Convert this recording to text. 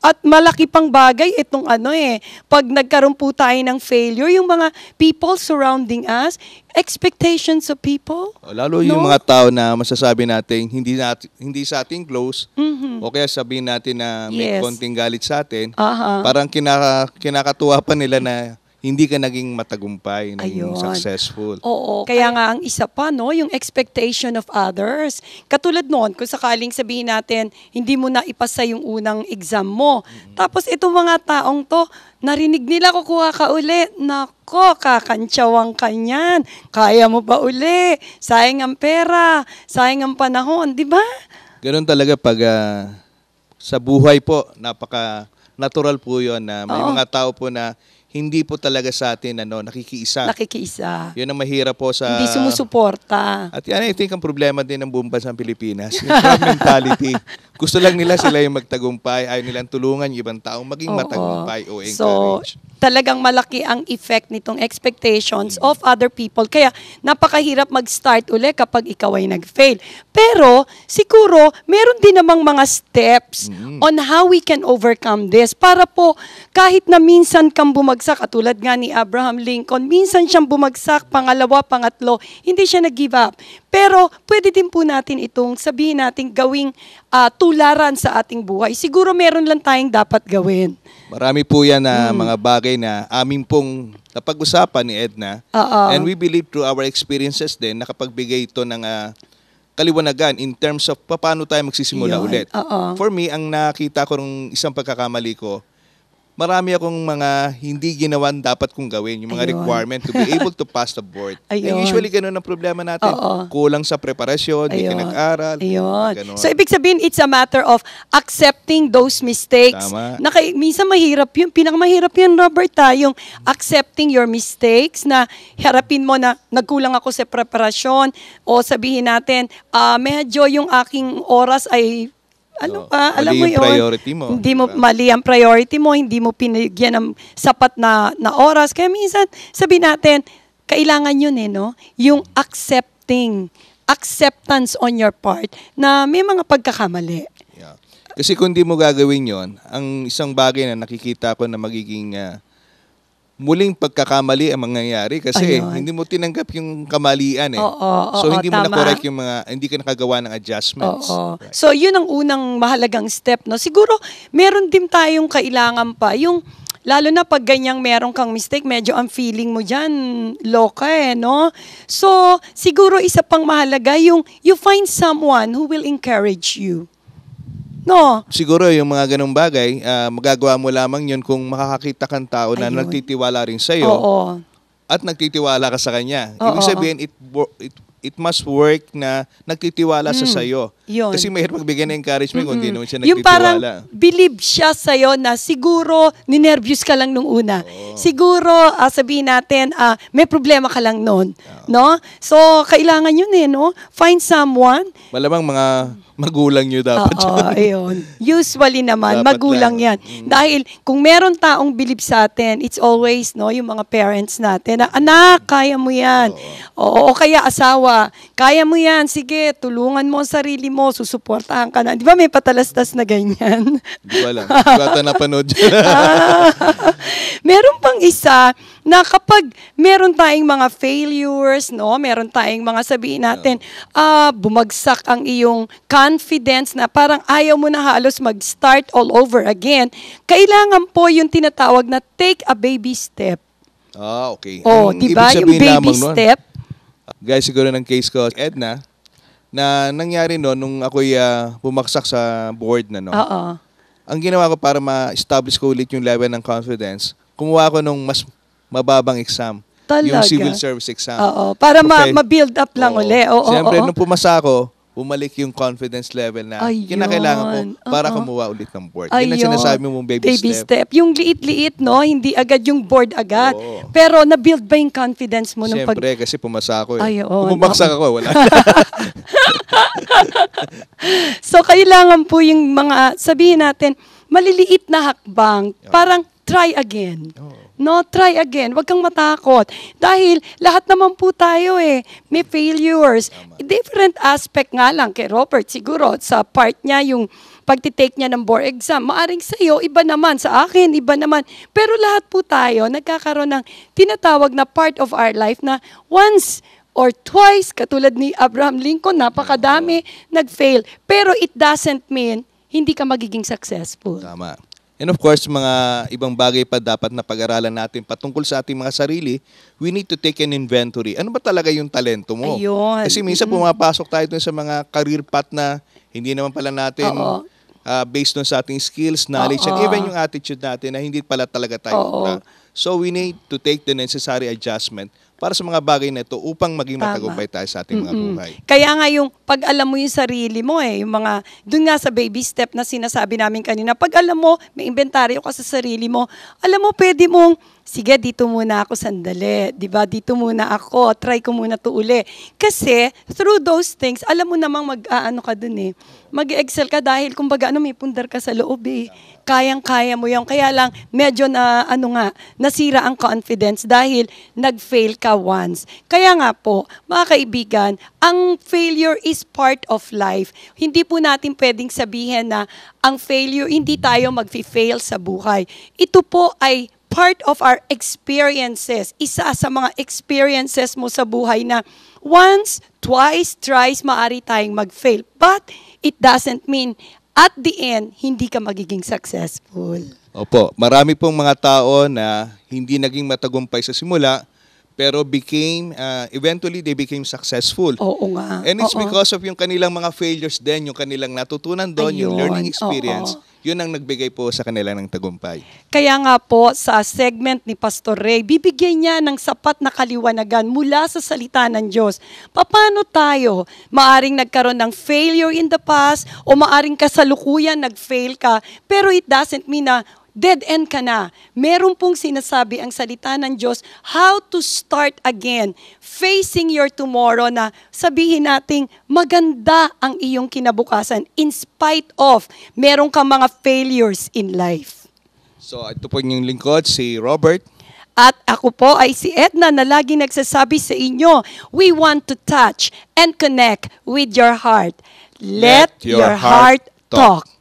At malaki pang bagay itong pag nagkaroon po tayo ng failure, yung mga people surrounding us, expectations of people. Lalo yung mga tao na masasabi natin hindi sa ating close, o kaya sabihin natin na may konting galit sa atin, parang kinakatuwa pa nila na hindi ka naging matagumpay, naging successful. Oo. Kaya nga ang isa pa, yung expectation of others. Katulad noon, kung sakaling sabihin natin, hindi mo na ipasa yung unang exam mo. Tapos itong mga taong to, narinig nila kukuha ka uli. Nako, kakantsawang ka niyan. Kaya mo ba uli? Sayang ang pera, sayang ang panahon, di ba? Ganun talaga pag sa buhay po, napaka-natural po yun na may mga tao po na hindi po talaga sa atin nakikiisa. Nakikiisa. Yun ang mahirap po sa... Hindi sumusuporta. At yan, I think ang problema din ng buong bansang Pilipinas. Yung crowd mentality. Gusto lang nila sila yung magtagumpay. Ayaw nilang tulungan yung ibang taong maging matagumpay o encourage. So, talagang malaki ang effect nitong expectations of other people. Kaya napakahirap mag-start uli kapag ikaw ay nag-fail. Pero siguro, meron din namang mga steps on how we can overcome this. Para po, kahit na minsan kang bumagsak, katulad nga ni Abraham Lincoln, minsan siyang bumagsak, pangalawa, pangatlo, hindi siya nag-give up. Pero pwede din po natin itong sabihin natin gawing tularan sa ating buhay. Siguro meron lang tayong dapat gawin. Marami po yan na mga bagay na amin pong napag-usapan ni Edna. And we believe through our experiences din, nakapagbigay ito ng kaliwanagan in terms of paano tayo magsisimula ulit. For me, ang nakita ko ng isang pagkakamali ko, marami akong mga hindi ginawan dapat kong gawin, yung mga requirement to be able to pass the board. And usually, ganun ang problema natin. Kulang sa preparasyon, hindi ka nag-aral. So, ibig sabihin, it's a matter of accepting those mistakes. Tama. Minsan mahirap yun. Pinakamahirap yun, Robert, yung accepting your mistakes na harapin mo na nagkulang ako sa preparasyon o sabihin natin, medyo yung aking oras ay alam mo yun, priority mo. Hindi mo mali ang priority mo, hindi mo pinigyan ng sapat na oras. Kaya minsan, sabi natin, kailangan yun yung acceptance on your part na may mga pagkakamali. Yeah. Kasi kung di mo gagawin yon, ang isang bagay na nakikita ko na magiging muling pagkakamali ang mangyayari kasi hindi mo tinanggap yung kamalian so hindi mo na-correct yung mga, hindi ka nakagawa ng adjustments. Right. So yun ang unang mahalagang step, Siguro meron din tayong kailangan pa, yung lalo na pag ganyang meron kang mistake, medyo ang feeling mo dyan, loka So siguro isa pang mahalaga yung you find someone who will encourage you. Siguro yung mga ganung bagay, magagawa mo lamang yun kung makakakita kang tao na nagtitiwala rin sa'yo at nagtitiwala ka sa kanya. Ibig sabihin, it must work na nagtitiwala sa sa'yo. Kasi mahirap magbigay ng encouragement kung hindi naman siya nagtitiwala. Yung parang believe siya sa'yo na siguro ninervyos ka lang nung una. Siguro sabihin natin may problema ka lang noon. So kailangan yun Find someone. Malamang mga magulang nyo dapat. Ayun. Usually naman, dapat magulang yan. Dahil kung meron taong believe sa atin, it's always yung mga parents natin na, anak, kaya mo yan. O kaya asawa, kaya mo yan. Sige, tulungan mo ang sarili mo, susuportahan ka na. Di ba may patalastas na ganyan? Di ba lang? Bata napanood dyan. Meron pang isa na kapag meron tayong mga failures, meron tayong mga sabihin natin, bumagsak ang iyong confidence na parang ayaw mo na halos mag-start all over again, kailangan po yung tinatawag na take a baby step. Okay. Diba? Yung baby step. Guys, siguro ng case ko, Edna, na nangyari nung ako'y bumaksak sa board na ang ginawa ko para ma-establish ko ulit yung level ng confidence, kumuha ko nung mas mababang exam. Talaga? Yung civil service exam. Para ma-build up lang uli. Siyempre, nung pumasa ako, bumalik yung confidence level na kinakailangan ko para kumuha ulit ng board. Yun ang sinasabi mong baby step. Yung liit-liit, hindi agad yung board agad. Pero na-build ba yung confidence mo? Siyempre, kasi pumasa ako. Kung bumagsak ako, wala. So, kailangan po yung mga, sabihin natin, maliliit na hakbang. Parang try again. Try again. Huwag kang matakot. Dahil lahat naman po tayo may failures. Different aspect nga lang kay Robert. Siguro sa part niya yung pagtitake niya ng board exam. Maaring sa iyo, iba naman. Sa akin, iba naman. Pero lahat po tayo nagkakaroon ng tinatawag na part of our life na once or twice, katulad ni Abraham Lincoln, napakadami, nag-fail. Pero it doesn't mean hindi ka magiging successful. Tama. And of course, mga ibang bagay pa dapat na pag-aralan natin patungkol sa ating mga sarili, we need to take an inventory. Ano ba talaga yung talento mo? Ayun. Kasi minsan pumapasok tayo dun sa mga career path na hindi naman pala natin based on sa ating skills, knowledge, and even yung attitude natin na hindi pala talaga tayo. So we need to take the necessary adjustment para sa mga bagay na ito upang maging matagumpay tayo sa ating mga buhay. Kaya nga yung pag alam mo yung sarili mo yung mga, dun nga sa baby step na sinasabi namin kanina, pag alam mo, may inventaryo ka sa sarili mo, alam mo, pwede mong, sige, dito muna ako sandali, di ba? Dito muna ako, try ko muna to uli. Kasi, through those things, alam mo namang mag-aano ka dun mag-excel ka dahil, kumbaga, may pundar ka sa loob Kayang-kaya mo yan. Kaya lang, medyo na, nasira ang confidence dahil nag-fail ka once. Kaya nga po, mga kaibigan, ang failure is part of life. Hindi po natin pwedeng sabihin na ang failure, hindi tayo mag-fail sa buhay. Ito po ay part of our experiences. Isa sa mga experiences mo sa buhay na once, twice, thrice, maaari tayong mag-fail. But it doesn't mean at the end, hindi ka magiging successful. Opo, marami pong mga tao na hindi naging matagumpay sa simula, pero eventually they became successful. Oo nga. And it's because of yung kanilang mga failures din, yung kanilang natutunan doon, yung learning experience, yun ang nagbigay po sa kanila ng tagumpay. Kaya nga po, sa segment ni Pastor Ray, bibigyan niya ng sapat na kaliwanagan mula sa salita ng Diyos. Paano tayo maaring nagkaroon ng failure in the past o maaring kasalukuyan nag-fail ka, pero it doesn't mean na dead end ka na. Meron pong sinasabi ang salita ng Diyos, how to start again, facing your tomorrow na sabihin nating maganda ang iyong kinabukasan in spite of meron kang mga failures in life. So ito po yung lingkod, si Robert. At ako po ay si Edna na lagi nagsasabi sa inyo, we want to touch and connect with your heart. Let your heart talk.